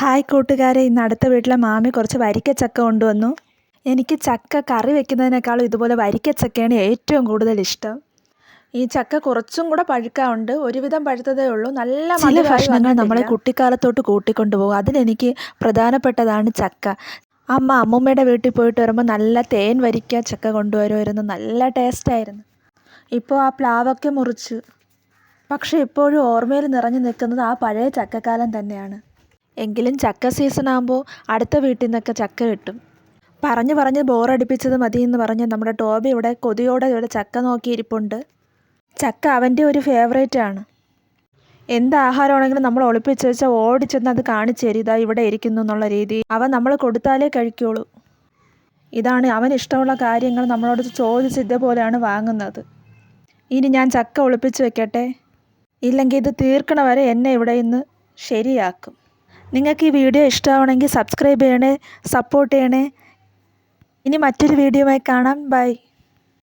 Hi കൂട്ടുകാരെ, ഇന്ന് അടുത്ത വീട്ടിലെ മാമി കുറച്ച് വരിക്കച്ചക്ക കൊണ്ടുവന്നു. എനിക്ക് ചക്ക കറി വെക്കുന്നതിനേക്കാളും ഇതുപോലെ വരിക്കച്ചക്കയാണ് ഏറ്റവും കൂടുതൽ ഇഷ്ടം. ഈ ചക്ക കുറച്ചും കൂടെ പഴുക്കാറുണ്ട്, ഒരുവിധം പഴുത്തതേ ഉള്ളൂ. നല്ല ചില ഭക്ഷണങ്ങൾ നമ്മളെ കുട്ടിക്കാലത്തോട്ട് കൂട്ടിക്കൊണ്ടുപോകും. അതിലെനിക്ക് പ്രധാനപ്പെട്ടതാണ് ചക്ക. അമ്മൂമ്മയുടെ വീട്ടിൽ പോയിട്ട് വരുമ്പോൾ നല്ല തേൻ വരിക്ക ചക്ക കൊണ്ടുവരുമായിരുന്നു, നല്ല ടേസ്റ്റായിരുന്നു. ഇപ്പോൾ ആ പ്ലാവൊക്കെ മുറിച്ച്, പക്ഷേ ഇപ്പോഴും ഓർമ്മയിൽ നിറഞ്ഞു നിൽക്കുന്നത് ആ പഴയ ചക്കക്കാലം തന്നെയാണ്. എങ്കിലും ചക്ക സീസൺ ആകുമ്പോൾ അടുത്ത വീട്ടിൽ നിന്നൊക്കെ ചക്ക കിട്ടും. പറഞ്ഞ് ബോറടിപ്പിച്ചത് മതിയെന്ന് പറഞ്ഞ് നമ്മുടെ ടോബി ഇവിടെ കൊതിയോടെ ഇവിടെ ചക്ക നോക്കിയിരിപ്പുണ്ട്. ചക്ക അവൻ്റെ ഒരു ഫേവറേറ്റാണ്. എന്ത് ആഹാരമാണെങ്കിലും നമ്മൾ ഒളിപ്പിച്ച് വെച്ചാൽ ഓടിച്ചെന്ന് അത് കാണിച്ചു തരും, ഇതാ ഇവിടെ ഇരിക്കുന്നു എന്നുള്ള രീതിയിൽ. അവൻ നമ്മൾ കൊടുത്താലേ കഴിക്കുള്ളൂ. ഇതാണ് അവന് ഇഷ്ടമുള്ള കാര്യങ്ങൾ നമ്മളോട് ചോദിച്ച് ഇതേപോലെയാണ് വാങ്ങുന്നത്. ഇനി ഞാൻ ചക്ക ഒളിപ്പിച്ച് വെക്കട്ടെ, ഇല്ലെങ്കിൽ ഇത് തീർക്കണ വരെ എന്നെ ഇവിടെ നിന്ന് ശരിയാക്കും. നിങ്ങൾക്ക് ഈ വീഡിയോ ഇഷ്ടമാണെങ്കിൽ സബ്സ്ക്രൈബ് ചെയ്യണേ, സപ്പോർട്ട് ചെയ്യണേ. ഇനി മറ്റൊരു വീഡിയോയുമായി കാണാം. ബൈ.